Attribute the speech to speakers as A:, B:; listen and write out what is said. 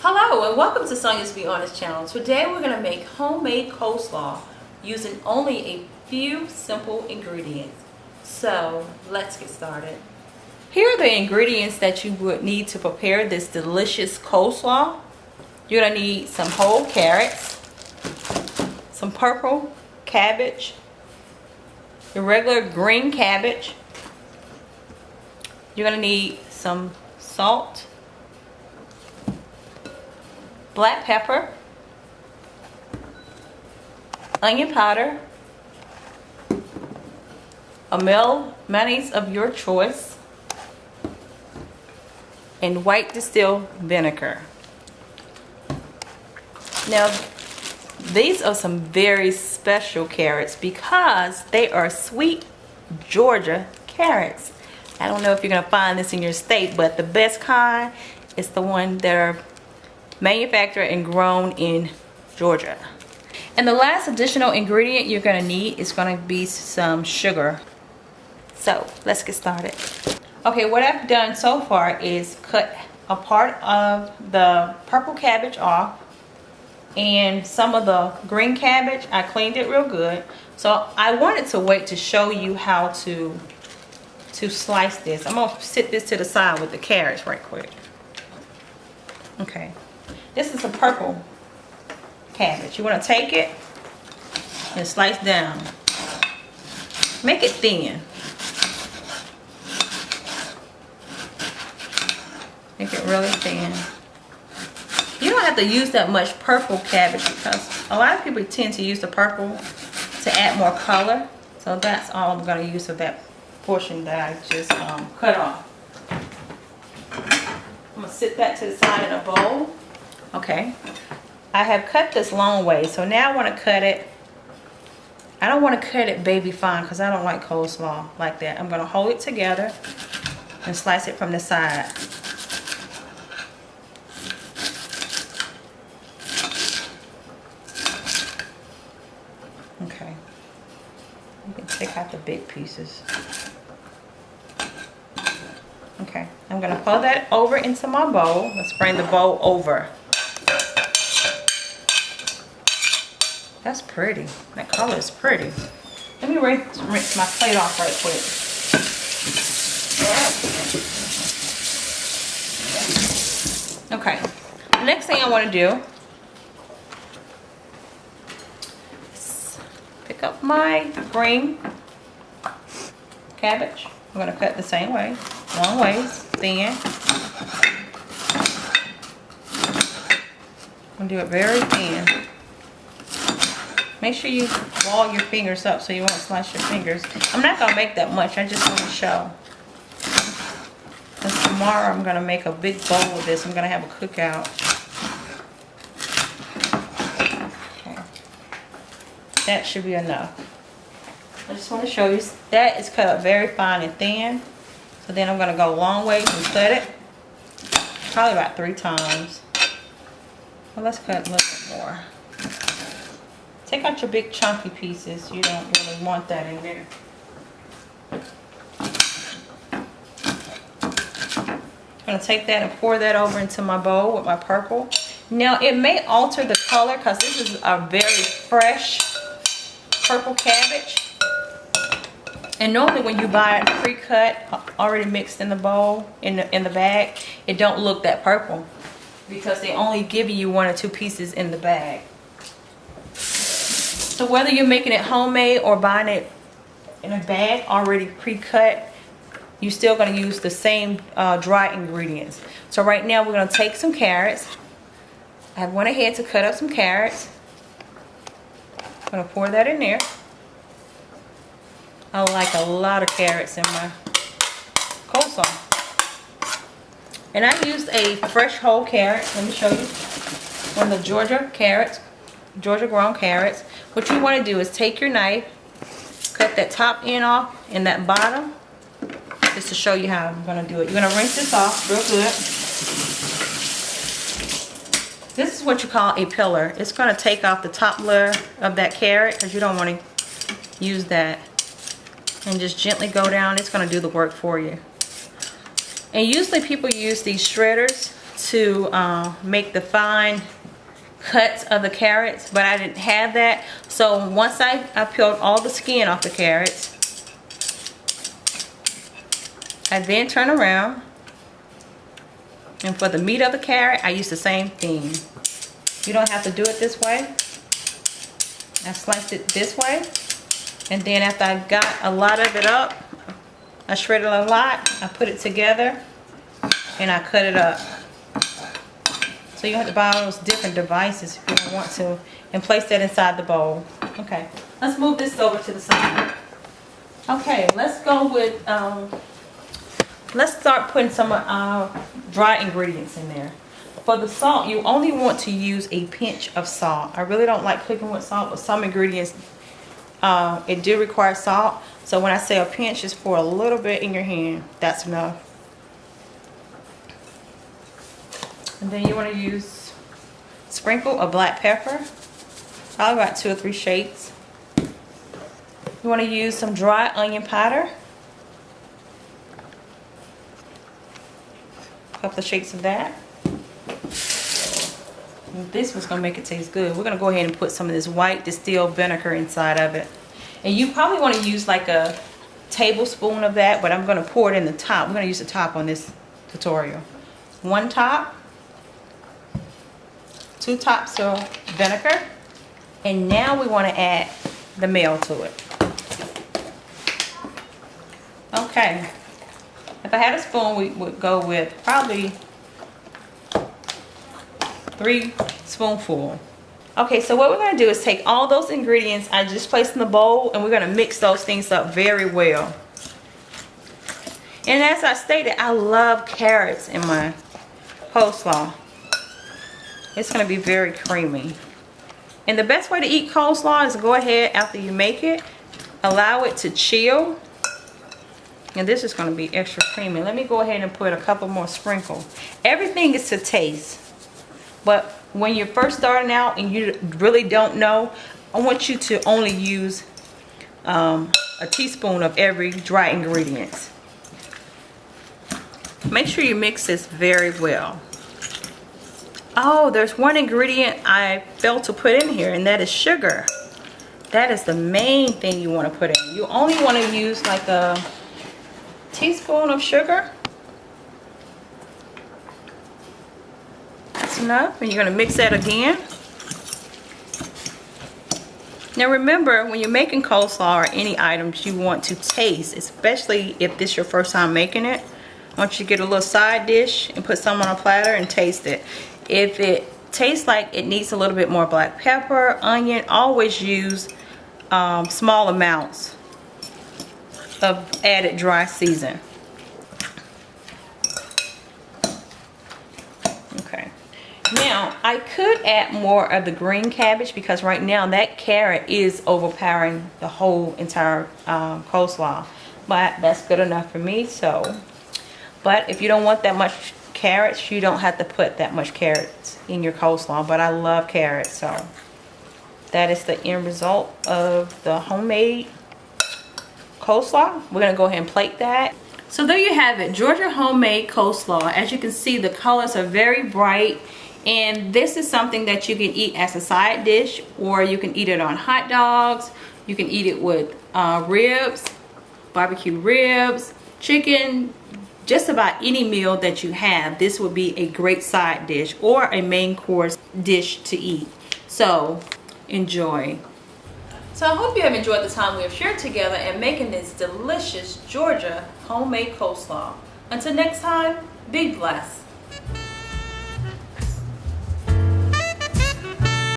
A: Hello and welcome to Sonyabeonit channel. Today we're going to make homemade coleslaw using only a few simple ingredients. So let's get started. Here are the ingredients that you would need to prepare this delicious coleslaw. You're going to need some whole carrots, some purple cabbage, your regular green cabbage. You're going to need some salt, black pepper, onion powder, a mayonnaise of your choice, and white distilled vinegar. Now, these are some very special carrots because they are sweet Georgia carrots. I don't know if you're going to find this in your state, but the best kind is the one that are manufactured and grown in Georgia. And the last additional ingredient you're going to need is going to be some sugar. So let's get started. Okay, what I've done so far is cut a part of the purple cabbage off and some of the green cabbage. I cleaned it real good. So I wanted to wait to show you how to slice this. I'm going to sit this to the side with the carrots right quick. Okay. This is a purple cabbage. You want to take it and slice down. Make it thin. Make it really thin. You don't have to use that much purple cabbage because a lot of people tend to use the purple to add more color. So that's all I'm going to use of that portion that I just cut off. I'm going to sit that to the side in a bowl. Okay, I have cut this long way, so now I want to cut it. I don't want to cut it baby fine because I don't like coleslaw like that. I'm going to hold it together and slice it from the side. Okay, you can take out the big pieces. Okay, I'm going to pour that over into my bowl. Let's bring the bowl over. That's pretty. That color is pretty. Let me rinse my plate off right quick. Okay. The next thing I want to do is pick up my green cabbage. I'm going to cut the same way. Long ways. Thin. I'm going to do it very thin. Make sure you ball your fingers up so you won't slice your fingers. I'm not going to make that much. I just want to show. Because tomorrow I'm going to make a big bowl of this. I'm going to have a cookout. Okay. That should be enough. I just want to show you. That is cut up very fine and thin. So then I'm going to go a long ways and cut it. Probably about 3 times. Well, let's cut a little bit more. Take out your big chunky pieces. You don't really want that in there. I'm going to take that and pour that over into my bowl with my purple. Now it may alter the color because this is a very fresh purple cabbage. And normally when you buy it pre-cut, already mixed in the bowl, in the bag, it don't look that purple because they only give you 1 or 2 pieces in the bag. So whether you're making it homemade or buying it in a bag already pre-cut, you're still going to use the same dry ingredients. So right now we're going to take some carrots. I went ahead to cut up some carrots. I'm going to pour that in there. I like a lot of carrots in my coleslaw. And I used a fresh whole carrot. Let me show you. One of the Georgia grown carrots. What you want to do is take your knife, cut that top end off and that bottom, just to show you how I'm going to do it. You're going to rinse this off real good. This is what you call a pillar. It's going to take off the top layer of that carrot because you don't want to use that. And just gently go down. It's going to do the work for you. And usually people use these shredders to make the fine cuts of the carrots, but I didn't have that. So once I peeled all the skin off the carrots, I then turn around, and for the meat of the carrot, I use the same thing. You don't have to do it this way. I sliced it this way, and then after I got a lot of it up, I shredded a lot, I put it together, and I cut it up. So you have to buy all those different devices if you don't want to, and place that inside the bowl. Okay, let's move this over to the side. Okay, let's go with, let's start putting some of our dry ingredients in there. For the salt, you only want to use a pinch of salt. I really don't like cooking with salt, but some ingredients, it do require salt. So when I say a pinch, just pour a little bit in your hand. That's enough. And then you want to use a sprinkle of black pepper, probably about 2 or 3 shakes. You want to use some dry onion powder, a couple of shakes of that. And this was going to make it taste good. We're going to go ahead and put some of this white distilled vinegar inside of it. And you probably want to use like a tablespoon of that, but I'm going to pour it in the top. We're going to use the top on this tutorial. 1 top. 2 tops of vinegar, and now we want to add the meal to it. Okay, if I had a spoon, we would go with probably 3 spoonfuls. Okay, so what we're going to do is take all those ingredients I just placed in the bowl, and we're going to mix those things up very well. And as I stated, I love carrots in my coleslaw. It's going to be very creamy. And the best way to eat coleslaw is to go ahead after you make it, allow it to chill. And this is going to be extra creamy. Let me go ahead and put a couple more sprinkles. Everything is to taste. But when you're first starting out and you really don't know, I want you to only use a teaspoon of every dry ingredient. Make sure you mix this very well. Oh, there's one ingredient I failed to put in here, and that is sugar. That is the main thing you want to put in. You only want to use like a teaspoon of sugar. That's enough, and you're going to mix that again. Now remember, when you're making coleslaw or any items, you want to taste, especially if this is your first time making it. I want you to get a little side dish and put some on a platter and taste it. If it tastes like it needs a little bit more black pepper, onion, always use small amounts of added dry season. Okay. Now, I could add more of the green cabbage because right now that carrot is overpowering the whole entire coleslaw. But that's good enough for me, so. But if you don't want that much carrots, you don't have to put that much carrots in your coleslaw, but I love carrots, so that is the end result of the homemade coleslaw. We're going to go ahead and plate that. So there you have it, Georgia homemade coleslaw. As you can see, the colors are very bright, and this is something that you can eat as a side dish, or you can eat it on hot dogs. You can eat it with ribs, barbecue ribs, chicken, just about any meal that you have. This would be a great side dish or a main course dish to eat. So enjoy. So I hope you have enjoyed the time we have shared together and making this delicious Georgia homemade coleslaw. Until next time, be blessed.